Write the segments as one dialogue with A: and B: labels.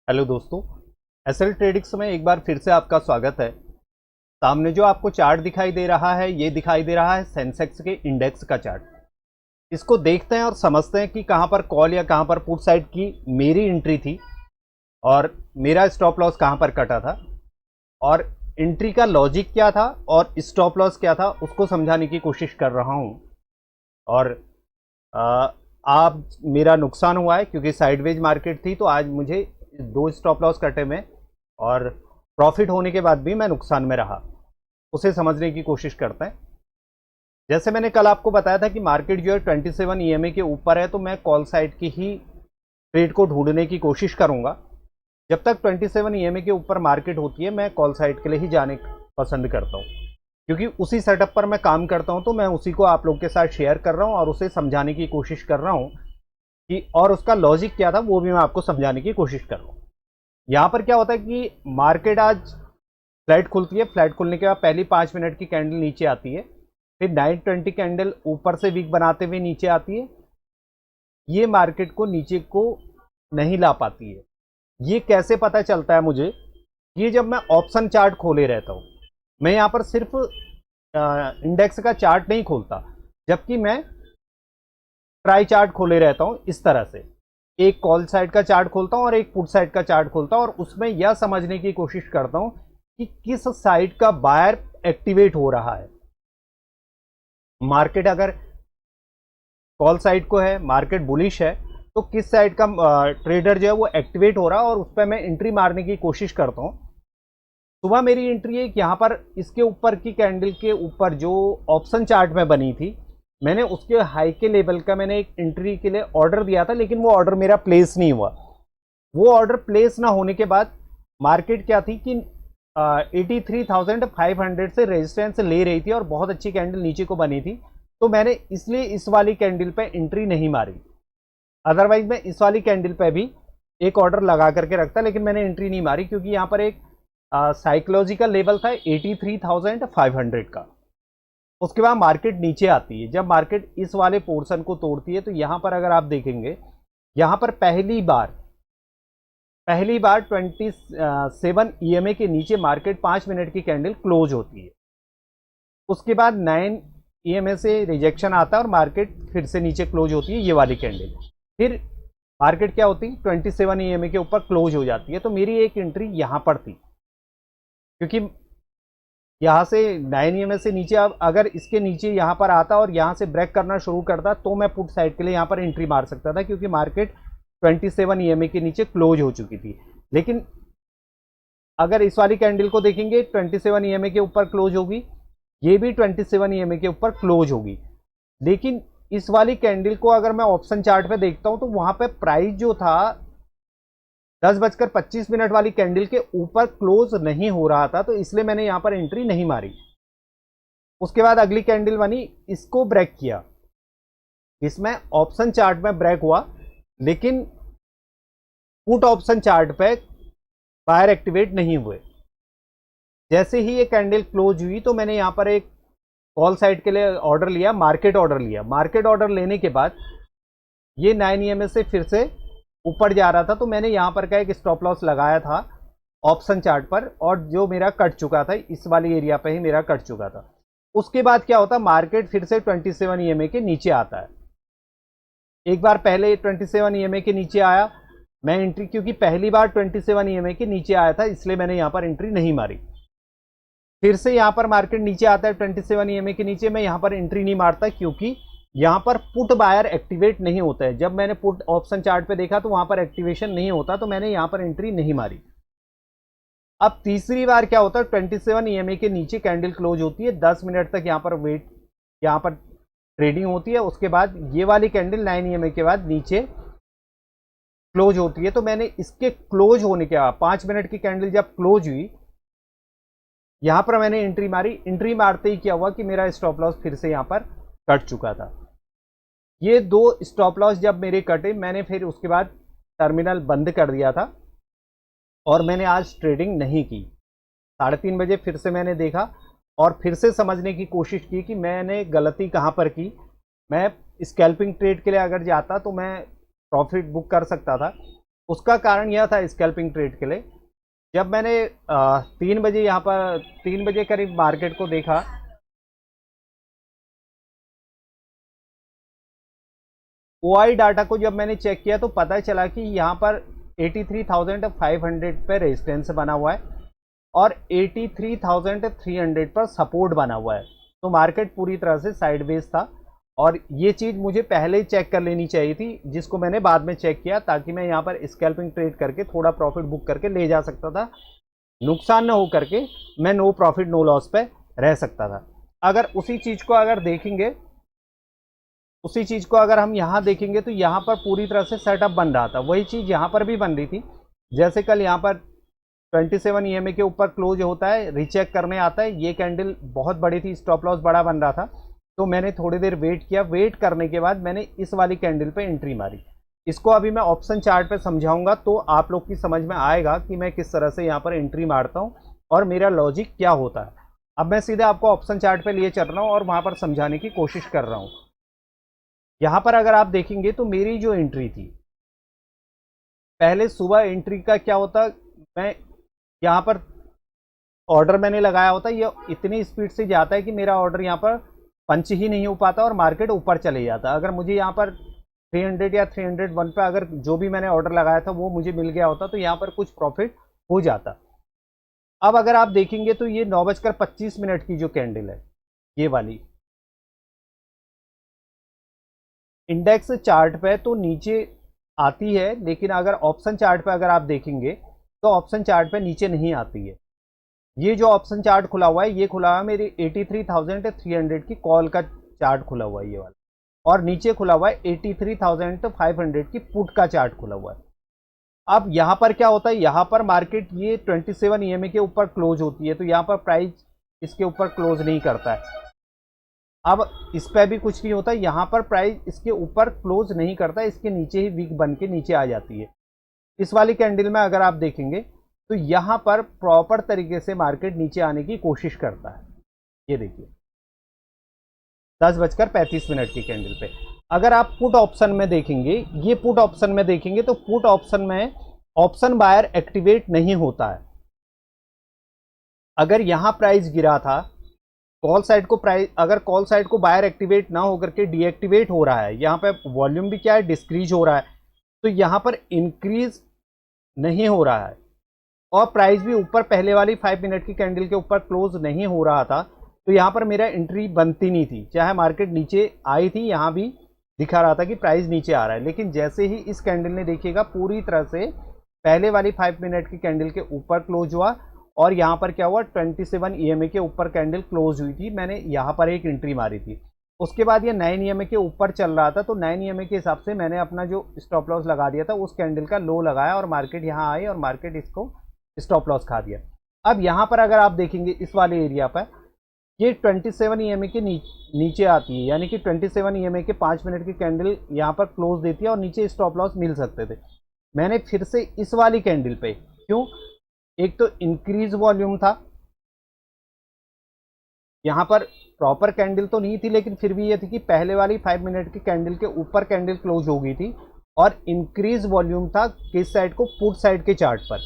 A: Hello दोस्तों, SL ट्रेडिक्स में एक बार फिर से आपका स्वागत है। सामने जो आपको चार्ट दिखाई दे रहा है, ये दिखाई दे रहा है सेंसेक्स के इंडेक्स का चार्ट। इसको देखते हैं और समझते हैं कि कहाँ पर कॉल या कहाँ पर पुट साइड की मेरी एंट्री थी और मेरा स्टॉप लॉस कहाँ पर कटा था और एंट्री का लॉजिक क्या था और स्टॉप लॉस क्या था, उसको समझाने की कोशिश कर रहा हूँ। और आ, आप मेरा नुकसान हुआ है क्योंकि साइडवेज मार्केट थी, तो आज मुझे 2 स्टॉप लॉस कटे में और प्रॉफिट होने के बाद भी मैं नुकसान में रहा। उसे समझने की कोशिश करते हैं। जैसे मैंने कल आपको बताया था कि मार्केट जो है 27 ईएमए के ऊपर है, तो मैं कॉल साइड की ही ट्रेड को ढूंढने की कोशिश करूंगा। जब तक 27 ईएमए के ऊपर मार्केट होती है, मैं कॉल साइड के लिए ही जाने पसंद करता हूँ, क्योंकि उसी सेटअप पर मैं काम करता हूँ। तो मैं उसी को आप लोग के साथ शेयर कर रहा हूँ और उसे समझाने की कोशिश कर रहा हूँ कि और उसका लॉजिक क्या था, वो भी मैं आपको समझाने की कोशिश कर रहा हूँ। यहाँ पर क्या होता है कि मार्केट आज फ्लैट खुलती है। फ्लैट खुलने के बाद पहली 5 मिनट की कैंडल नीचे आती है, फिर 920 कैंडल ऊपर से वीक बनाते हुए नीचे आती है। ये मार्केट को नीचे को नहीं ला पाती है। ये कैसे पता चलता है मुझे? ये जब मैं ऑप्शन चार्ट खोले रहता हूँ, मैं यहाँ पर सिर्फ इंडेक्स का चार्ट नहीं खोलता, जबकि मैं ट्राई चार्ट खोले रहता हूँ। इस तरह से एक कॉल साइड का चार्ट खोलता हूँ और एक पुट साइड का चार्ट खोलता हूँ और उसमें यह समझने की कोशिश करता हूँ कि किस साइड का बायर एक्टिवेट हो रहा है। मार्केट अगर कॉल साइड को है, मार्केट बुलिश है, तो किस साइड का ट्रेडर जो है वो एक्टिवेट हो रहा है और उस पर मैं एंट्री मारने की कोशिश करता हूँ। सुबह मेरी एंट्री है यहाँ पर, इसके ऊपर की कैंडल के ऊपर जो ऑप्शन चार्ट में बनी थी, मैंने उसके हाई के लेवल का मैंने एक एंट्री के लिए ऑर्डर दिया था, लेकिन वो ऑर्डर मेरा प्लेस नहीं हुआ। वो ऑर्डर प्लेस ना होने के बाद मार्केट क्या थी कि 83,500 से रेजिस्टेंस ले रही थी और बहुत अच्छी कैंडल नीचे को बनी थी। तो मैंने इसलिए इस वाली कैंडल पे एंट्री नहीं मारी। अदरवाइज मैं इस वाली कैंडल पे भी एक ऑर्डर लगा करके रखता, लेकिन मैंने एंट्री नहीं मारी क्योंकि यहाँ पर एक साइकोलॉजिकल लेवल था 83,500 का। उसके बाद मार्केट नीचे आती है। जब मार्केट इस वाले पोर्शन को तोड़ती है, तो यहाँ पर अगर आप देखेंगे, यहाँ पर पहली बार 27 ईएमए के नीचे मार्केट 5 मिनट की कैंडल क्लोज होती है। उसके बाद 9 ईएमए से रिजेक्शन आता है और मार्केट फिर से नीचे क्लोज होती है, ये वाली कैंडल। फिर मार्केट क्या होती है, 27 ईएमए के ऊपर क्लोज हो जाती है। तो मेरी एक एंट्री यहाँ पर थी, क्योंकि यहाँ से 9 ईएमए से नीचे, अब अगर इसके नीचे यहाँ पर आता और यहाँ से ब्रेक करना शुरू करता, तो मैं पुट साइड के लिए यहाँ पर एंट्री मार सकता था, क्योंकि मार्केट 27 ईएमए के नीचे क्लोज हो चुकी थी। लेकिन अगर इस वाली कैंडल को देखेंगे, 27 ईएमए के ऊपर क्लोज होगी, ये भी 27 ईएमए के ऊपर क्लोज होगी। लेकिन इस वाली कैंडल को अगर मैं ऑप्शन चार्ट पे देखता हूं, तो वहां पे प्राइस जो था 10:25 वाली कैंडल के ऊपर क्लोज नहीं हो रहा था, तो इसलिए मैंने यहां पर एंट्री नहीं मारी। उसके बाद अगली कैंडल बनी, इसको ब्रेक किया, इसमें ऑप्शन चार्ट में ब्रेक हुआ, लेकिन पुट ऑप्शन चार्ट पे बायर एक्टिवेट नहीं हुए। जैसे ही ये कैंडल क्लोज हुई, तो मैंने यहां पर एक कॉल साइड के लिए ऑर्डर लिया, मार्केट ऑर्डर लिया। मार्केट ऑर्डर लेने के बाद ये 9 ईएमए से फिर से ऊपर जा रहा था, तो मैंने यहां पर का एक स्टॉप लॉस लगाया था ऑप्शन चार्ट पर, और जो मेरा कट चुका था, इस वाली एरिया पे ही मेरा कट चुका था। उसके बाद क्या होता, मार्केट फिर से 27 ईएमए के नीचे आता है। एक बार पहले 27 ईएमए के नीचे आया, मैं एंट्री, क्योंकि पहली बार 27 ईएमए के नीचे आया था, इसलिए मैंने यहां पर एंट्री नहीं मारी। फिर से यहां पर मार्केट नीचे आता है 27 ईएमए के नीचे, मैं यहां पर एंट्री नहीं मारता, क्योंकि यहां पर पुट बायर एक्टिवेट नहीं होता है। जब मैंने पुट ऑप्शन चार्ट पे देखा, तो वहां पर एक्टिवेशन नहीं होता, तो मैंने यहां पर एंट्री नहीं मारी। अब तीसरी बार क्या होता है, 27 ईएमए के नीचे कैंडल क्लोज होती है, 10 मिनट तक यहां पर वेट, यहां पर ट्रेडिंग होती है। उसके बाद ये वाली कैंडल 9 ईएमए के बाद नीचे क्लोज होती है, तो मैंने इसके क्लोज होने के बाद 5 मिनट की कैंडल जब क्लोज हुई, यहां पर मैंने एंट्री मारी। एंट्री मारते ही क्या हुआ कि मेरा स्टॉप लॉस फिर से यहां पर कट चुका था। ये 2 स्टॉप लॉस जब मेरे कटे, मैंने फिर उसके बाद टर्मिनल बंद कर दिया था और मैंने आज ट्रेडिंग नहीं की। 3:30 बजे फिर से मैंने देखा और फिर से समझने की कोशिश की कि मैंने गलती कहां पर की। मैं स्कैल्पिंग ट्रेड के लिए अगर जाता, तो मैं प्रॉफिट बुक कर सकता था, उसका कारण यह था स्कैल्पिंग ट्रेड के लिए, जब मैंने 3 बजे यहाँ पर 3 बजे करीब मार्केट को देखा, ओआई डाटा को जब मैंने चेक किया तो पता चला कि यहाँ पर 83,500 पे रेजिस्टेंस बना हुआ है और 83,300 पर सपोर्ट बना हुआ है। तो मार्केट पूरी तरह से साइडवेज था और ये चीज़ मुझे पहले ही चेक कर लेनी चाहिए थी, जिसको मैंने बाद में चेक किया, ताकि मैं यहाँ पर स्कैल्पिंग ट्रेड करके थोड़ा प्रॉफिट बुक करके ले जा सकता था, नुकसान न हो करके मैं नो प्रॉफिट नो लॉस पे रह सकता था। अगर उसी चीज़ को अगर हम यहाँ देखेंगे तो यहाँ पर पूरी तरह से सेटअप बन रहा था, वही चीज़ यहाँ पर भी बन रही थी। जैसे कल यहाँ पर 27 ईएमए के ऊपर क्लोज होता है, रीचेक करने आता है, ये कैंडल बहुत बड़ी थी, स्टॉप लॉस बड़ा बन रहा था, तो मैंने थोड़ी देर वेट किया। वेट करने के बाद मैंने इस वाली कैंडल पे एंट्री मारी। इसको अभी मैं ऑप्शन चार्ट पे समझाऊंगा तो आप लोग की समझ में आएगा कि मैं किस तरह से यहाँ पर एंट्री मारता हूँ और मेरा लॉजिक क्या होता है। अब मैं सीधे आपको ऑप्शन चार्ट पे लिए चल रहा हूँ और वहाँ पर समझाने की कोशिश कर रहा हूँ। यहाँ पर अगर आप देखेंगे तो मेरी जो एंट्री थी, पहले सुबह एंट्री का क्या होता, मैं यहाँ पर ऑर्डर मैंने लगाया होता, ये इतनी स्पीड से जाता है कि मेरा ऑर्डर यहाँ पर पंच ही नहीं हो पाता और मार्केट ऊपर चले जाता। अगर मुझे यहाँ पर 300 या 301 पे अगर जो भी मैंने ऑर्डर लगाया था वो मुझे मिल गया होता तो यहाँ पर कुछ प्रॉफिट हो जाता। अब अगर आप देखेंगे तो ये 9:25 की जो कैंडल है, ये वाली इंडेक्स चार्ट पे तो नीचे आती है, लेकिन अगर ऑप्शन चार्ट पे अगर आप देखेंगे तो ऑप्शन चार्ट पे नीचे नहीं आती है। ये जो ऑप्शन चार्ट खुला हुआ है, ये खुला हुआ है मेरी 83,300 की कॉल का चार्ट खुला हुआ है ये वाला, और नीचे खुला हुआ है 83,500 की पुट का चार्ट खुला हुआ है। अब यहाँ पर क्या होता है, यहाँ पर मार्केट ये 27 ईएमए के ऊपर क्लोज होती है, तो यहाँ पर प्राइस इसके ऊपर क्लोज नहीं करता है। अब इस पर भी कुछ नहीं होता, यहाँ पर प्राइस इसके ऊपर क्लोज नहीं करता, इसके नीचे ही वीक बन के नीचे आ जाती है। इस वाली कैंडल में अगर आप देखेंगे तो यहाँ पर प्रॉपर तरीके से मार्केट नीचे आने की कोशिश करता है। ये देखिए 10:35 की कैंडल पे अगर आप पुट ऑप्शन में देखेंगे, ये पुट ऑप्शन में देखेंगे तो पुट ऑप्शन में ऑप्शन बायर एक्टिवेट नहीं होता है। अगर यहां प्राइस गिरा था, कॉल साइड को प्राइस, अगर कॉल साइड को बायर एक्टिवेट ना होकर के डीएक्टिवेट हो रहा है, यहाँ पे वॉल्यूम भी क्या है, डिस्क्रीज हो रहा है, तो यहाँ पर इंक्रीज नहीं हो रहा है और प्राइस भी ऊपर पहले वाली 5 मिनट की कैंडल के ऊपर क्लोज नहीं हो रहा था, तो यहाँ पर मेरा एंट्री बनती नहीं थी। चाहे मार्केट नीचे आई थी, यहाँ भी दिखा रहा था कि प्राइस नीचे आ रहा है, लेकिन जैसे ही इस कैंडल ने देखिएगा पूरी तरह से पहले वाली 5 मिनट की कैंडल के ऊपर क्लोज हुआ और यहाँ पर क्या हुआ, 27 ईएमए के ऊपर कैंडल क्लोज हुई थी, मैंने यहाँ पर एक एंट्री मारी थी। उसके बाद ये 9 ईएमए के ऊपर चल रहा था, तो 9 ईएमए के हिसाब से मैंने अपना जो स्टॉप लॉस लगा दिया था उस कैंडल का लो लगाया और मार्केट यहाँ आई और मार्केट इसको स्टॉप लॉस खा दिया। अब यहाँ पर अगर आप देखेंगे इस वाले एरिया पर ये 27 ईएमए के नीचे आती है, यानी कि 27 ईएमए के 5 मिनट की कैंडल यहाँ पर क्लोज देती है और नीचे स्टॉप लॉस मिल सकते थे। मैंने फिर से इस वाली कैंडल पे, क्यों, एक तो इंक्रीज वॉल्यूम था, यहाँ पर प्रॉपर कैंडल तो नहीं थी, लेकिन फिर भी ये थी कि पहले वाली 5 मिनट की कैंडल के ऊपर कैंडल क्लोज हो गई थी और इंक्रीज वॉल्यूम था किस साइड को, पुट साइड के चार्ट पर।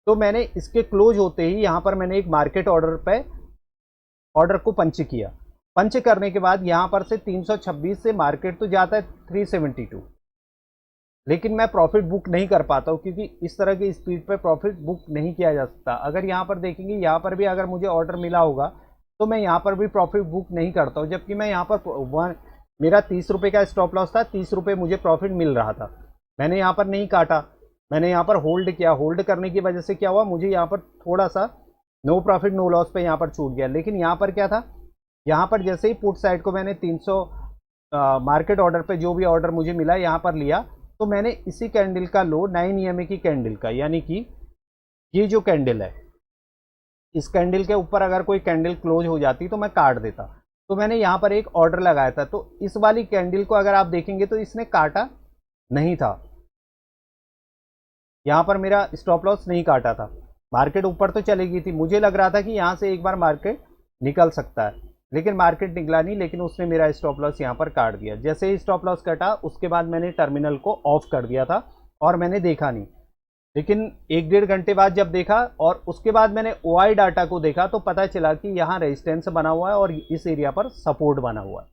A: तो मैंने इसके क्लोज होते ही यहाँ पर मैंने एक मार्केट ऑर्डर पे ऑर्डर को पंच किया। पंच करने के बाद यहाँ पर से 326 से मार्केट तो जाता है 372, लेकिन मैं प्रॉफिट बुक नहीं कर पाता हूँ क्योंकि इस तरह की स्पीड पे प्रॉफिट बुक नहीं किया जा सकता। अगर यहाँ पर देखेंगे, यहाँ पर भी अगर मुझे ऑर्डर मिला होगा तो मैं यहाँ पर भी प्रॉफिट बुक नहीं करता हूँ, जबकि मैं यहाँ पर मेरा 30 रुपये का स्टॉप लॉस था, 30 रुपये मुझे प्रॉफिट मिल रहा था, मैंने यहाँ पर नहीं काटा, मैंने यहाँ पर होल्ड किया। होल्ड करने की वजह से क्या हुआ, मुझे यहाँ पर थोड़ा सा नो प्रॉफिट नो लॉस पे यहाँ पर छूट गया। लेकिन यहाँ पर क्या था, यहाँ पर जैसे ही पुट साइड को मैंने 300 मार्केट ऑर्डर पे जो भी ऑर्डर मुझे मिला यहाँ पर लिया, तो मैंने इसी कैंडल का लो 9 ईएमए की कैंडल का, यानी कि ये जो कैंडल है, इस कैंडल के ऊपर अगर कोई कैंडल क्लोज हो जाती तो मैं काट देता। तो मैंने यहाँ पर एक ऑर्डर लगाया था, तो इस वाली कैंडल को अगर आप देखेंगे तो इसने काटा नहीं था, यहाँ पर मेरा स्टॉप लॉस नहीं काटा था। मार्केट ऊपर तो चली गई थी, मुझे लग रहा था कि यहाँ से एक बार मार्केट निकल सकता है, लेकिन मार्केट निकला नहीं, लेकिन उसने मेरा स्टॉप लॉस यहाँ पर काट दिया। जैसे ही स्टॉप लॉस कटा उसके बाद मैंने टर्मिनल को ऑफ कर दिया था और मैंने देखा नहीं। लेकिन 1-1.5 घंटे बाद जब देखा और उसके बाद मैंने OI डाटा को देखा तो पता चला कि यहाँ रेजिस्टेंस बना हुआ है और इस एरिया पर सपोर्ट बना हुआ है।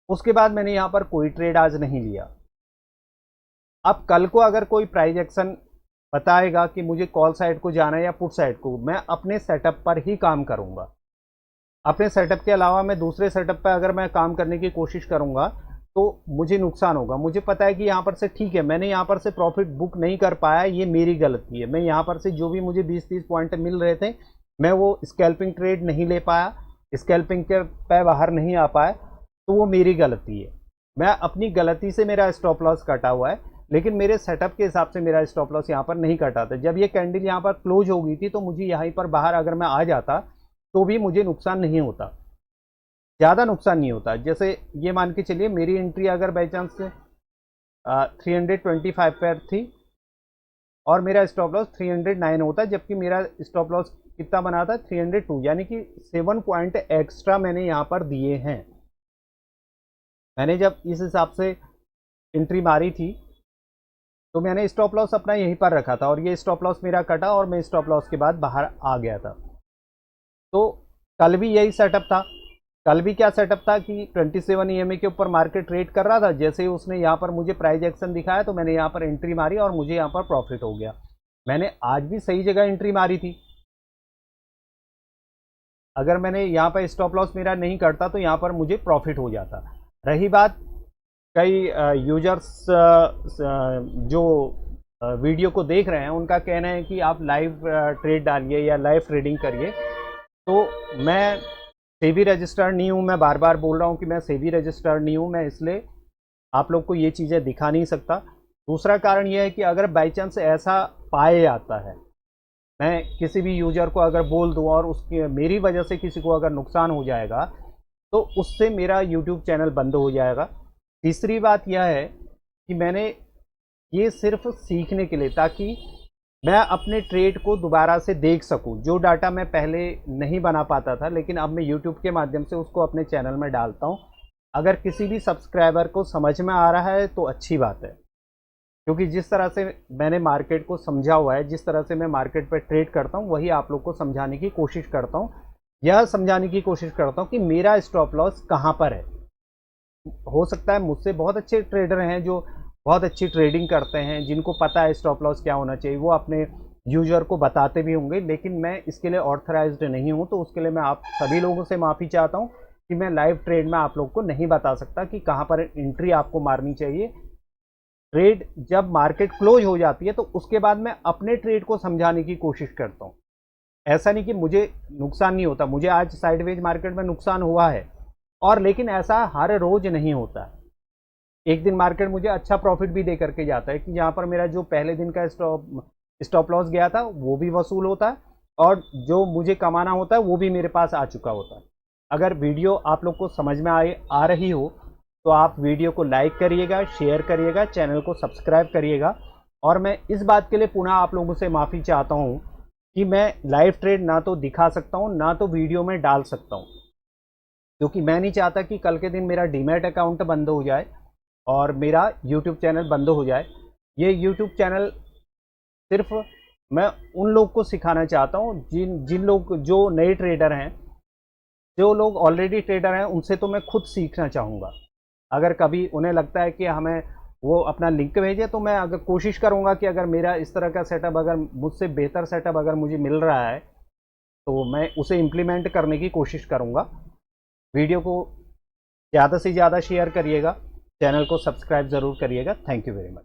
A: उसके बाद मैंने यहाँ पर कोई ट्रेड आज नहीं लिया। अब कल को अगर कोई प्राइस एक्शन बताएगा कि मुझे कॉल साइड को जाना है या पुट साइड को, मैं अपने सेटअप पर ही काम करूंगा। अपने सेटअप के अलावा मैं दूसरे सेटअप पर अगर मैं काम करने की कोशिश करूंगा तो मुझे नुकसान होगा। मुझे पता है कि यहाँ पर से ठीक है, मैंने यहाँ पर से प्रॉफिट बुक नहीं कर पाया, ये मेरी गलती है। मैं यहाँ पर से जो भी मुझे 20-30 पॉइंट मिल रहे थे, मैं वो स्कैल्पिंग ट्रेड नहीं ले पाया, स्कैल्पिंग के पे बाहर नहीं आ पाया, तो वो मेरी गलती है। मैं अपनी गलती से मेरा स्टॉप लॉस कटा हुआ है, लेकिन मेरे सेटअप के हिसाब से मेरा स्टॉप लॉस यहाँ पर नहीं कटा था। जब ये कैंडल यहाँ पर क्लोज हो गई थी तो मुझे यहीं पर बाहर अगर मैं आ जाता तो भी मुझे नुकसान नहीं होता, ज़्यादा नुकसान नहीं होता। जैसे ये मान के चलिए मेरी एंट्री अगर बाई चांस 325 पर थी और मेरा स्टॉप लॉस 309 होता, जबकि मेरा स्टॉप लॉस कितना बना था 302, यानी कि 7 पॉइंट एक्स्ट्रा मैंने यहाँ पर दिए हैं। मैंने जब इस हिसाब से एंट्री मारी थी तो मैंने स्टॉप लॉस अपना यहीं पर रखा था और ये स्टॉप लॉस मेरा कटा और मैं स्टॉप लॉस के बाद बाहर आ गया था। तो कल भी यही सेटअप था। कल भी क्या सेटअप था कि 27 EMA के ऊपर मार्केट ट्रेड कर रहा था। जैसे ही उसने यहाँ पर मुझे प्राइस एक्शन दिखाया तो मैंने यहाँ पर एंट्री मारी और मुझे यहाँ पर प्रॉफिट हो गया। मैंने आज भी सही जगह एंट्री मारी थी। अगर मैंने यहाँ पर स्टॉप लॉस मेरा नहीं करता तो यहाँ पर मुझे प्रॉफिट हो जाता। रही बात कई यूजर्स जो वीडियो को देख रहे हैं, उनका कहना है कि आप लाइव ट्रेड डालिए या लाइव ट्रेडिंग करिए। तो मैं सेबी रजिस्टर्ड नहीं हूँ, मैं बार बार बोल रहा हूँ कि मैं सेबी रजिस्टर्ड नहीं हूँ, मैं इसलिए आप लोग को ये चीज़ें दिखा नहीं सकता। दूसरा कारण यह है कि अगर बाई चांस ऐसा पाया जाता है, मैं किसी भी यूजर को अगर बोल दूँ और उसकी मेरी वजह से किसी को अगर नुकसान हो जाएगा तो उससे मेरा यूट्यूब चैनल बंद हो जाएगा। तीसरी बात यह है कि मैंने ये सिर्फ सीखने के लिए, ताकि मैं अपने ट्रेड को दोबारा से देख सकूं। जो डाटा मैं पहले नहीं बना पाता था, लेकिन अब मैं यूट्यूब के माध्यम से उसको अपने चैनल में डालता हूं। अगर किसी भी सब्सक्राइबर को समझ में आ रहा है तो अच्छी बात है, क्योंकि जिस तरह से मैंने मार्केट को समझा हुआ है, जिस तरह से मैं मार्केट पर ट्रेड करता हूं, वही आप लोग को समझाने की कोशिश करता हूं। यह समझाने की कोशिश करता हूं कि मेरा स्टॉप लॉस कहाँ पर है। हो सकता है मुझसे बहुत अच्छे ट्रेडर हैं जो बहुत अच्छी ट्रेडिंग करते हैं, जिनको पता है स्टॉप लॉस क्या होना चाहिए, वो अपने यूजर को बताते भी होंगे, लेकिन मैं इसके लिए ऑथराइज्ड नहीं हूं। तो उसके लिए मैं आप सभी लोगों से माफ़ी चाहता हूं कि मैं लाइव ट्रेड में आप लोग को नहीं बता सकता कि कहां पर एंट्री आपको मारनी चाहिए। ट्रेड जब मार्केट क्लोज हो जाती है तो उसके बाद मैं अपने ट्रेड को समझाने की कोशिश करता हूँ। ऐसा नहीं कि मुझे नुकसान नहीं होता, मुझे आज साइडवेज मार्केट में नुकसान हुआ है, और लेकिन ऐसा हर रोज नहीं होता। एक दिन मार्केट मुझे अच्छा प्रॉफिट भी दे करके जाता है कि जहाँ पर मेरा जो पहले दिन का स्टॉप लॉस गया था वो भी वसूल होता है और जो मुझे कमाना होता है वो भी मेरे पास आ चुका होता है। अगर वीडियो आप लोग को समझ में आ रही हो तो आप वीडियो को लाइक करिएगा, शेयर करिएगा, चैनल को सब्सक्राइब करिएगा। और मैं इस बात के लिए पुनः आप लोगों से माफ़ी चाहता हूँ कि मैं लाइव ट्रेड ना तो दिखा सकता हूँ, ना तो वीडियो में डाल सकता हूँ, क्योंकि मैं नहीं चाहता कि कल के दिन मेरा डीमैट अकाउंट बंद हो जाए और मेरा यूट्यूब चैनल बंद हो जाए। ये यूट्यूब चैनल सिर्फ मैं उन लोग को सिखाना चाहता हूँ जिन लोग जो नए ट्रेडर हैं, जो लोग ऑलरेडी ट्रेडर हैं, उनसे तो मैं खुद सीखना चाहूँगा। अगर कभी उन्हें लगता है कि हमें वो अपना लिंक भेजे तो मैं अगर कोशिश करूँगा कि अगर मेरा इस तरह का सेटअप, अगर मुझसे बेहतर सेटअप अगर मुझे मिल रहा है तो मैं उसे इम्प्लीमेंट करने की कोशिश करूँगा। वीडियो को ज़्यादा से ज़्यादा शेयर करिएगा, चैनल को सब्सक्राइब ज़रूर करिएगा। Thank you very much.